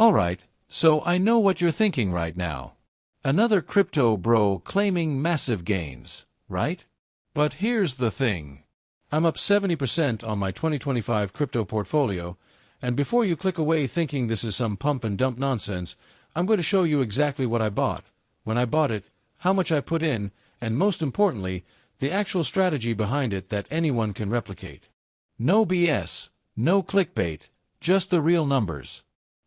Alright, so I know what you're thinking right now. Another crypto bro claiming massive gains, right? But here's the thing. I'm up 70% on my 2025 crypto portfolio, and before you click away thinking this is some pump and dump nonsense, I'm going to show you exactly what I bought, when I bought it, how much I put in, and most importantly, the actual strategy behind it that anyone can replicate. No BS, no clickbait, just the real numbers.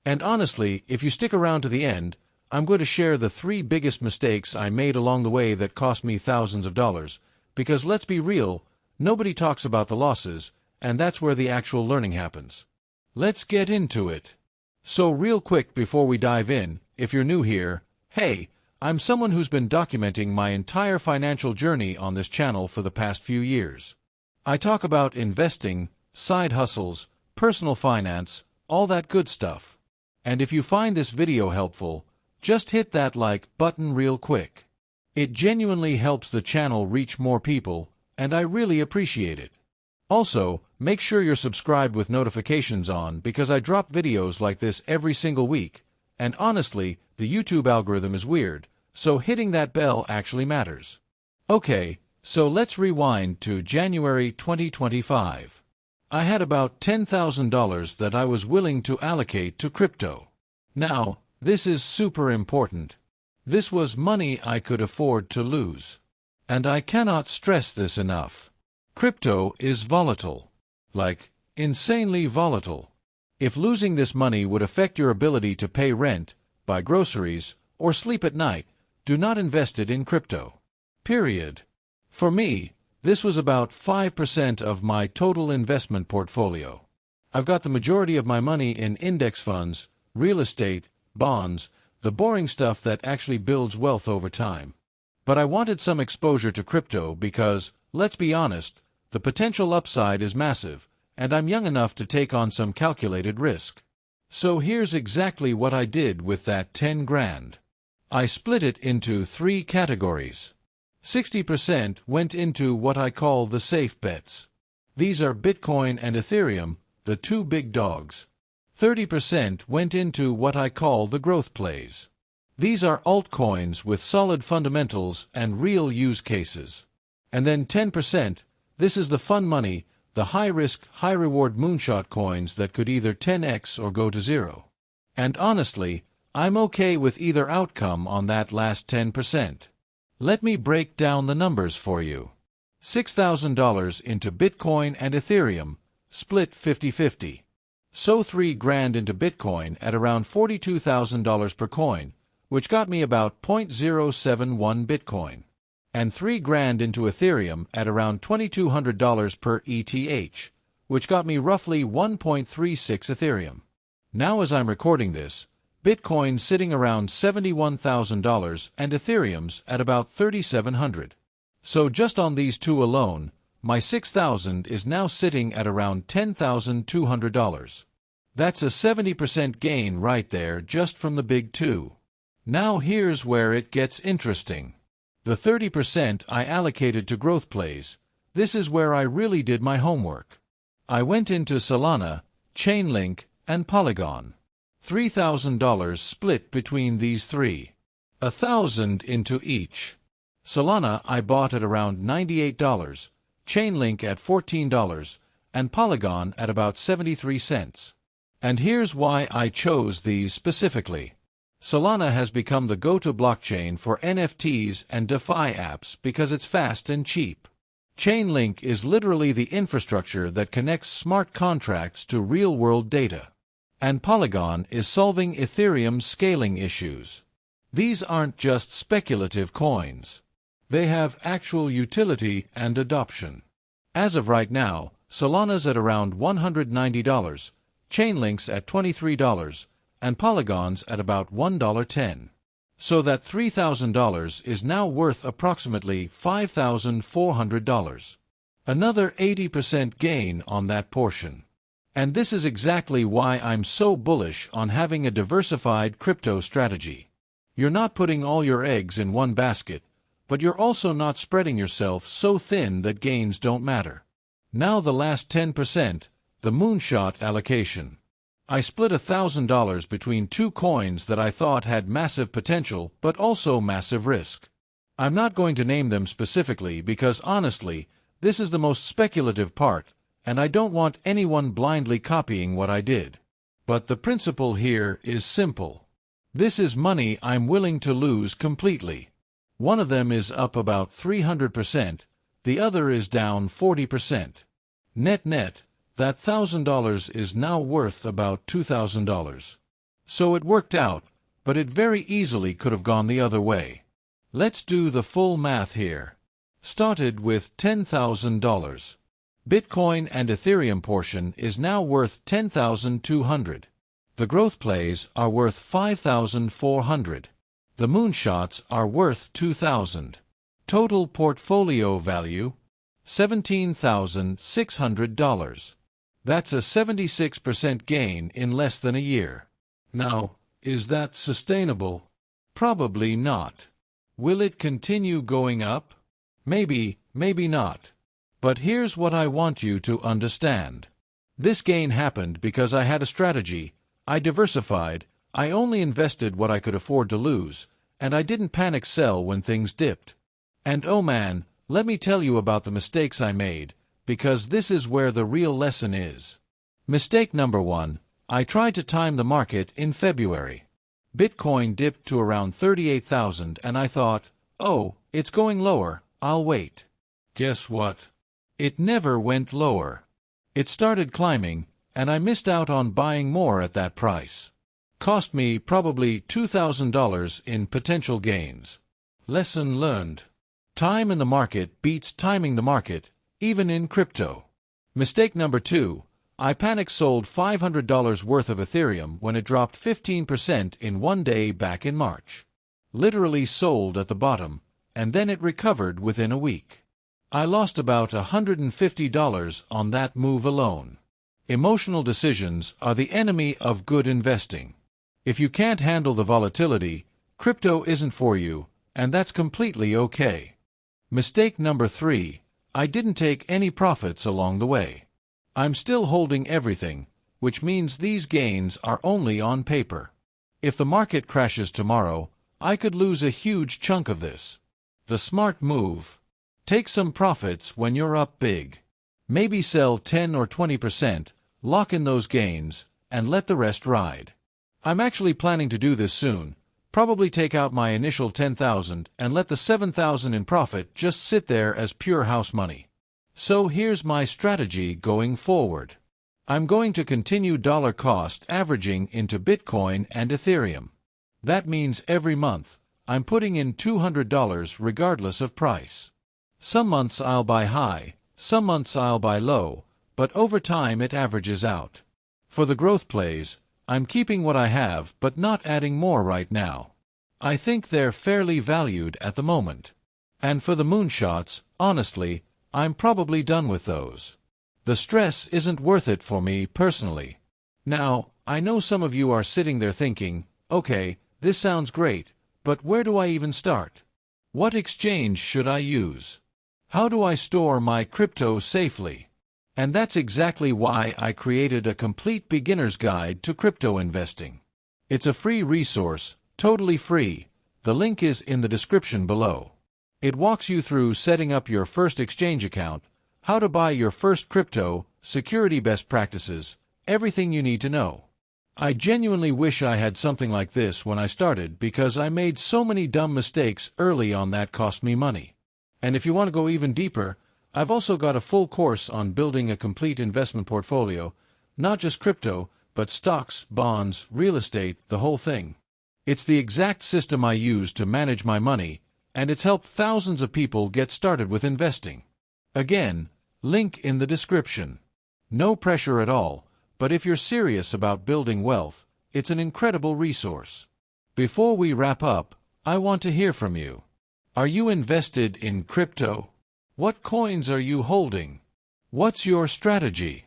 And honestly, if you stick around to the end, I'm going to share the 3 biggest mistakes I made along the way that cost me thousands of dollars, because let's be real, nobody talks about the losses, and that's where the actual learning happens. Let's get into it. So real quick before we dive in, if you're new here, hey, I'm someone who's been documenting my entire financial journey on this channel for the past few years. I talk about investing, side hustles, personal finance, all that good stuff. And if you find this video helpful, just hit that like button real quick. It genuinely helps the channel reach more people, and I really appreciate it. Also, make sure you're subscribed with notifications on because I drop videos like this every single week, and honestly, the YouTube algorithm is weird, so hitting that bell actually matters. Okay, so let's rewind to January 2025. I had about $10,000 that I was willing to allocate to crypto. Now, this is super important. This was money I could afford to lose. And I cannot stress this enough. Crypto is volatile. Like, insanely volatile. If losing this money would affect your ability to pay rent, buy groceries, or sleep at night, do not invest it in crypto. Period. For me, this was about 5% of my total investment portfolio. I've got the majority of my money in index funds, real estate, bonds, the boring stuff that actually builds wealth over time. But I wanted some exposure to crypto because, let's be honest, the potential upside is massive, and I'm young enough to take on some calculated risk. So here's exactly what I did with that 10 grand. I split it into 3 categories. 60% went into what I call the safe bets. These are Bitcoin and Ethereum, the 2 big dogs. 30% went into what I call the growth plays. These are altcoins with solid fundamentals and real use cases. And then 10%, this is the fun money, the high-risk, high-reward moonshot coins that could either 10x or go to 0. And honestly, I'm okay with either outcome on that last 10%. Let me break down the numbers for you. $6,000 into Bitcoin and Ethereum, split 50-50. So 3 grand into Bitcoin at around $42,000 per coin, which got me about 0.071 Bitcoin. And 3 grand into Ethereum at around $2,200 per ETH, which got me roughly 1.36 Ethereum. Now as I'm recording this, Bitcoin's sitting around $71,000 and Ethereum's at about $3,700. So just on these 2 alone, my $6,000 is now sitting at around $10,200. That's a 70% gain right there just from the big 2. Now here's where it gets interesting. The 30% I allocated to growth plays, this is where I really did my homework. I went into Solana, Chainlink, and Polygon. $3,000 split between these 3. $1,000 into each. Solana I bought at around $98, Chainlink at $14, and Polygon at about 73 cents. And here's why I chose these specifically. Solana has become the go-to blockchain for NFTs and DeFi apps because it's fast and cheap. Chainlink is literally the infrastructure that connects smart contracts to real-world data. And Polygon is solving Ethereum's scaling issues. These aren't just speculative coins. They have actual utility and adoption. As of right now, Solana's at around $190, Chainlink's at $23, and Polygon's at about $1.10. So that $3,000 is now worth approximately $5,400. Another 80% gain on that portion. And this is exactly why I'm so bullish on having a diversified crypto strategy. You're not putting all your eggs in one basket, but you're also not spreading yourself so thin that gains don't matter. Now the last 10%, the moonshot allocation. I split $1,000 between two coins that I thought had massive potential but also massive risk. I'm not going to name them specifically because honestly, this is the most speculative part, and I don't want anyone blindly copying what I did. But the principle here is simple. This is money I'm willing to lose completely. One of them is up about 300%, the other is down 40%. Net, that $1,000 is now worth about $2,000. So it worked out, but it very easily could have gone the other way. Let's do the full math here. Started with $10,000. Bitcoin and Ethereum portion is now worth $10,200. The growth plays are worth $5,400. The moonshots are worth $2,000. Total portfolio value, $17,600. That's a 76% gain in less than a year. Now, is that sustainable? Probably not. Will it continue going up? Maybe, maybe not. But here's what I want you to understand. This gain happened because I had a strategy. I diversified, I only invested what I could afford to lose, and I didn't panic sell when things dipped. And oh man, let me tell you about the mistakes I made, because this is where the real lesson is. Mistake number 1, I tried to time the market in February. Bitcoin dipped to around 38,000 and I thought, oh, it's going lower, I'll wait. Guess what? It never went lower. It started climbing, and I missed out on buying more at that price. Cost me probably $2,000 in potential gains. Lesson learned. Time in the market beats timing the market, even in crypto. Mistake number 2, I panic sold $500 worth of Ethereum when it dropped 15% in one day back in March. Literally sold at the bottom, and then it recovered within a week. I lost about $150 on that move alone. Emotional decisions are the enemy of good investing. If you can't handle the volatility, crypto isn't for you, and that's completely okay. Mistake number 3, I didn't take any profits along the way. I'm still holding everything, which means these gains are only on paper. If the market crashes tomorrow, I could lose a huge chunk of this. The smart move: take some profits when you're up big. Maybe sell 10 or 20%, lock in those gains, and let the rest ride. I'm actually planning to do this soon, probably take out my initial $10,000 and let the $7,000 in profit just sit there as pure house money. So here's my strategy going forward. I'm going to continue dollar cost averaging into Bitcoin and Ethereum. That means every month, I'm putting in $200 regardless of price. Some months I'll buy high, some months I'll buy low, but over time it averages out. For the growth plays, I'm keeping what I have but not adding more right now. I think they're fairly valued at the moment. And for the moonshots, honestly, I'm probably done with those. The stress isn't worth it for me personally. Now, I know some of you are sitting there thinking, okay, this sounds great, but where do I even start? What exchange should I use? How do I store my crypto safely? And that's exactly why I created a complete beginner's guide to crypto investing. It's a free resource, totally free. The link is in the description below. It walks you through setting up your first exchange account, how to buy your first crypto, security best practices, everything you need to know. I genuinely wish I had something like this when I started because I made so many dumb mistakes early on that cost me money. And if you want to go even deeper, I've also got a full course on building a complete investment portfolio, not just crypto, but stocks, bonds, real estate, the whole thing. It's the exact system I use to manage my money, and it's helped thousands of people get started with investing. Again, link in the description. No pressure at all, but if you're serious about building wealth, it's an incredible resource. Before we wrap up, I want to hear from you. Are you invested in crypto? What coins are you holding? What's your strategy?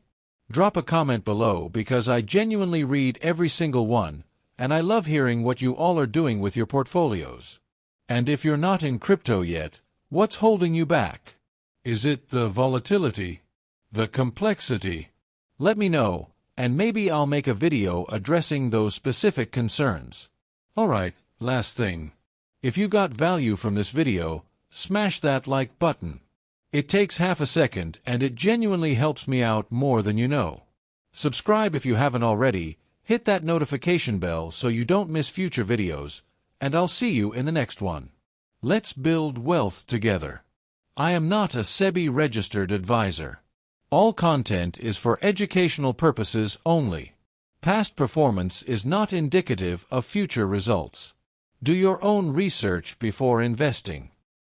Drop a comment below because I genuinely read every single one, and I love hearing what you all are doing with your portfolios. And if you're not in crypto yet, what's holding you back? Is it the volatility? The complexity? Let me know. and maybe I'll make a video addressing those specific concerns. Alright, last thing. If you got value from this video, smash that like button. It takes half a second and it genuinely helps me out more than you know. Subscribe if you haven't already, hit that notification bell so you don't miss future videos, and I'll see you in the next one. Let's build wealth together. I am not a SEBI-registered advisor. All content is for educational purposes only. Past performance is not indicative of future results. Do your own research before investing.